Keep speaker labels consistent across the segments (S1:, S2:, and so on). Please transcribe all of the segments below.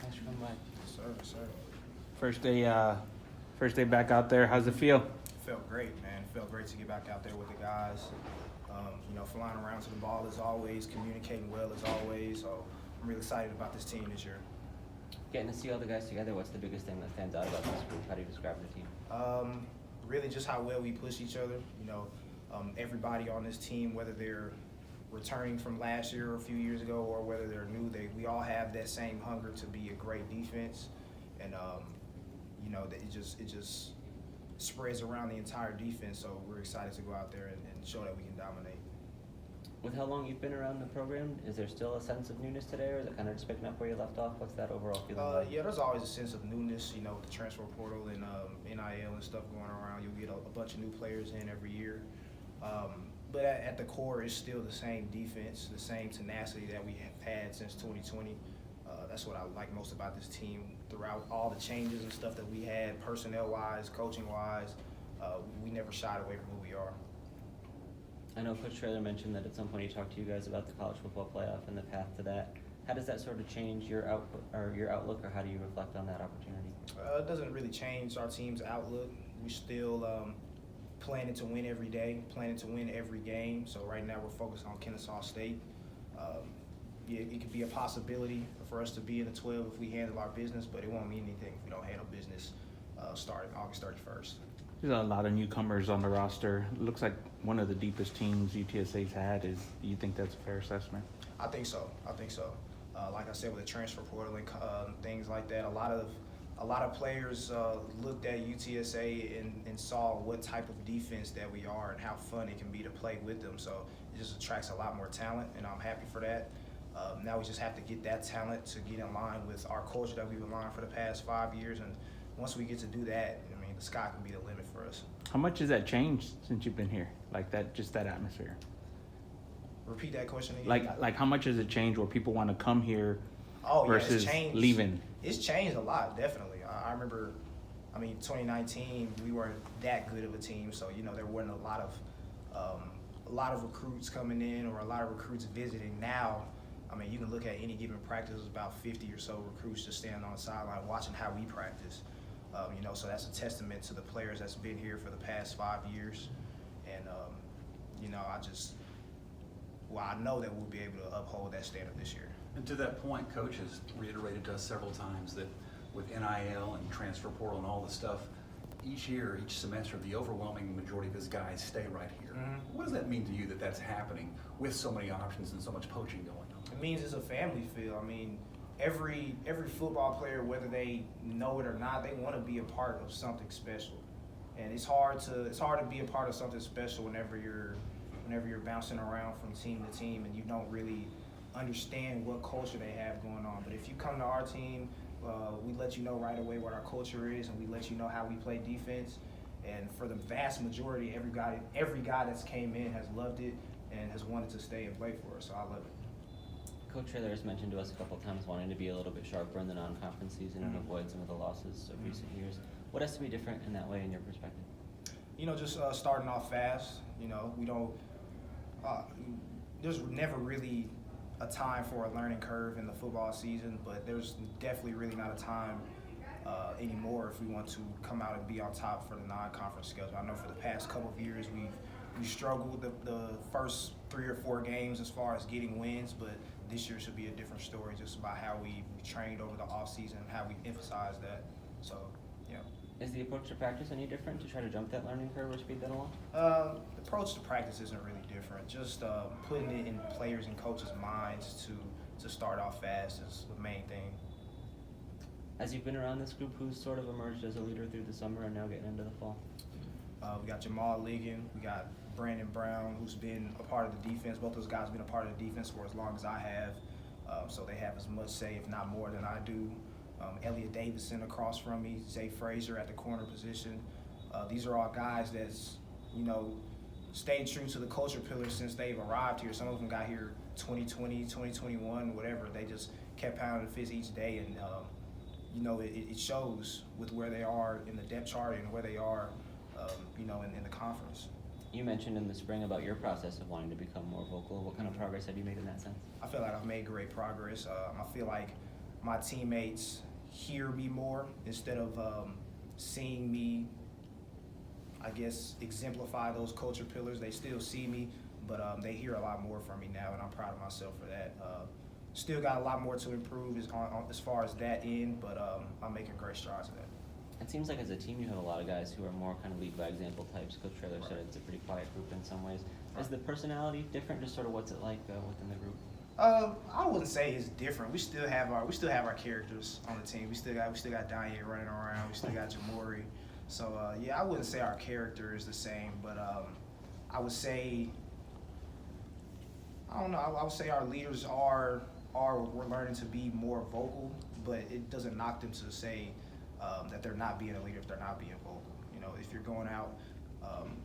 S1: Thanks for coming by.
S2: Yes, sir. Yes, sir.
S3: First day back out there. How's it feel?
S2: Felt great, man. Felt great to get back out there with the guys. Flying around to the ball as always, communicating well as always. So I'm really excited about this team this year.
S1: Getting to see all the guys together, what's the biggest thing that stands out about this group? How do you describe the team?
S2: Really just how well we push each other. Everybody on this team, whether they're returning from last year or a few years ago or whether they're new, we all have that same hunger to be a great defense. And, that it just spreads around the entire defense. So we're excited to go out there and show that we can dominate.
S1: With how long you've been around the program, is there still a sense of newness today, or is it kind of just picking up where you left off? What's that overall feeling like?
S2: Yeah, there's always a sense of newness, with the transfer portal and NIL and stuff going around. You'll get a bunch of new players in every year. But at the core, it's still the same defense, the same tenacity that we have had since 2020. That's what I like most about this team. Throughout all the changes and stuff that we had, personnel-wise, coaching-wise, we never shied away from who we are.
S1: I know Coach Traylor mentioned that at some point he talked to you guys about the college football playoff and the path to that. How does that sort of change your output or your outlook, or how do you reflect on that opportunity?
S2: It doesn't really change our team's outlook. We still planning to win every day, planning to win every game. So right now we're focused on Kennesaw State. It could be a possibility for us to be in the 12 if we handle our business, but it won't mean anything if we don't handle business starting August 31st.
S3: There's a lot of newcomers on the roster. It looks like one of the deepest teams UTSA's had. Do you think that's a fair assessment?
S2: I think so. Like I said, with the transfer portal and things like that, a lot of players looked at UTSA and saw what type of defense that we are and how fun it can be to play with them. So it just attracts a lot more talent, and I'm happy for that. Now we just have to get that talent to get in line with our culture that we've been in line for the past 5 years. And once we get to do that, the sky can be the limit for us.
S3: How much has that changed since you've been here? Like that, just that atmosphere?
S2: Repeat that question again.
S3: Like how much has it changed where people want to come here versus
S2: it's changed.
S3: leaving?
S2: It's changed a lot, definitely. I remember, 2019, we weren't that good of a team, so there wasn't a lot of recruits coming in or a lot of recruits visiting. Now, you can look at any given practice, about 50 or so recruits just standing on the sideline watching how we practice. So that's a testament to the players that's been here for the past 5 years, and I know that we'll be able to uphold that standard this year.
S4: And to that point, Coach has reiterated to us several times that with NIL and transfer portal and all this stuff, each year, each semester, the overwhelming majority of his guys stay right here.
S2: Mm-hmm.
S4: What does that mean to you that that's happening with so many options and so much poaching going on?
S2: It means it's a family feel. Every football player, whether they know it or not, they want to be a part of something special. And it's hard to be a part of something special whenever you're bouncing around from team to team and you don't really understand what culture they have going on. But if you come to our team, we let you know right away what our culture is, and we let you know how we play defense. And for the vast majority, every guy that's came in has loved it and has wanted to stay and play for us. So I love it.
S1: Coach Traylor has mentioned to us a couple of times wanting to be a little bit sharper in the non-conference season and avoid some of the losses of recent years. What has to be different in that way in your perspective?
S2: Just starting off fast. We don't. There's never really a time for a learning curve in the football season, but there's definitely really not a time anymore if we want to come out and be on top for the non-conference schedule. I know for the past couple of years we struggled the first 3 or 4 games as far as getting wins, but this year should be a different story just about how we trained over the offseason and how we emphasized that. So, yeah.
S1: Is the approach to practice any different to try to jump that learning curve or speed that along?
S2: The approach to practice isn't really different. Just putting it in players and coaches' minds to start off fast is the main thing.
S1: As you've been around this group, who's sort of emerged as a leader through the summer and now getting into the fall?
S2: We got Jamal Ligon, we got Brandon Brown, who's been a part of the defense. Both those guys have been a part of the defense for as long as I have, so they have as much say, if not more, than I do. Elliot Davidson across from me, Zay Frazier at the corner position. These are all guys that's, stayed true to the culture pillars since they've arrived here. Some of them got here 2020, 2021, whatever. They just kept pounding the fist each day, and it shows with where they are in the depth chart and where they are, in the conference.
S1: You mentioned in the spring about your process of wanting to become more vocal. What kind of progress have you made in that sense?
S2: I feel like I've made great progress. I feel like my teammates hear me more instead of seeing me, I guess, exemplify those culture pillars. They still see me, but they hear a lot more from me now, and I'm proud of myself for that. Still got a lot more to improve as far as that end, but I'm making great strides in that.
S1: It seems like as a team you have a lot of guys who are more kind of lead by example types. Coach Traylor said it's a pretty quiet group in some ways. Is the personality different? Just sort of what's it like within the group?
S2: I wouldn't say it's different. We still have our characters on the team. We still got Danye running around. We still got Jamori. So yeah, I wouldn't say our character is the same, but I would say, I don't know. I would say our leaders we're learning to be more vocal, but it doesn't knock them to say that they're not being a leader if they're not being vocal. You know, if you're going out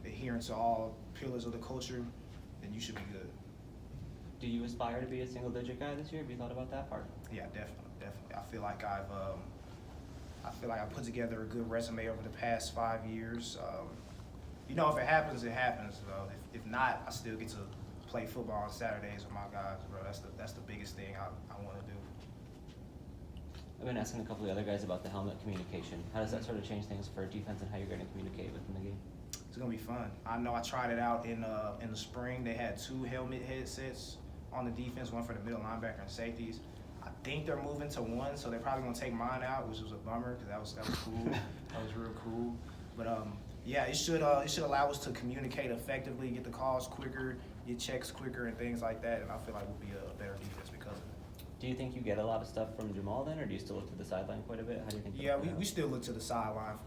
S2: adhering to all pillars of the culture, then you should be good.
S1: Do you aspire to be a single-digit guy this year? Have you thought about that part?
S2: Yeah, definitely. I feel like I've put together a good resume over the past 5 years. You know, if it happens, it happens. If not, I still get to play football on Saturdays with my guys, bro. That's the biggest thing I want to do.
S1: I've been asking a couple of the other guys about the helmet communication. How does that sort of change things for defense and how you're going to communicate within the game?
S2: It's gonna be fun. I know I tried it out in the spring. They had 2 helmet headsets on the defense, one for the middle linebacker and safeties. I think they're moving to 1, so they're probably gonna take mine out, which was a bummer because that was cool. That was real cool. But yeah, it should allow us to communicate effectively, get the calls quicker, get checks quicker, and things like that. And I feel like we'll be a better defense because of it.
S1: Do you think you get a lot of stuff from Jamal then, or do you still look to the sideline quite a bit? How do you think?
S2: Yeah, we still look to the sideline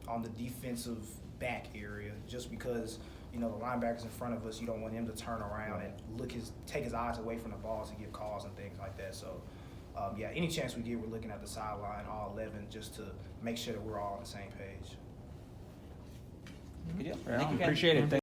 S2: on the defensive back area, just because, you know, the linebackers in front of us, you don't want him to turn around and take his eyes away from the ball to give calls and things like that. So, yeah, any chance we get, we're looking at the sideline, all 11, just to make sure that we're all on the same page.
S1: Good deal.
S3: Well,
S1: Thank you, guys.
S3: appreciate it.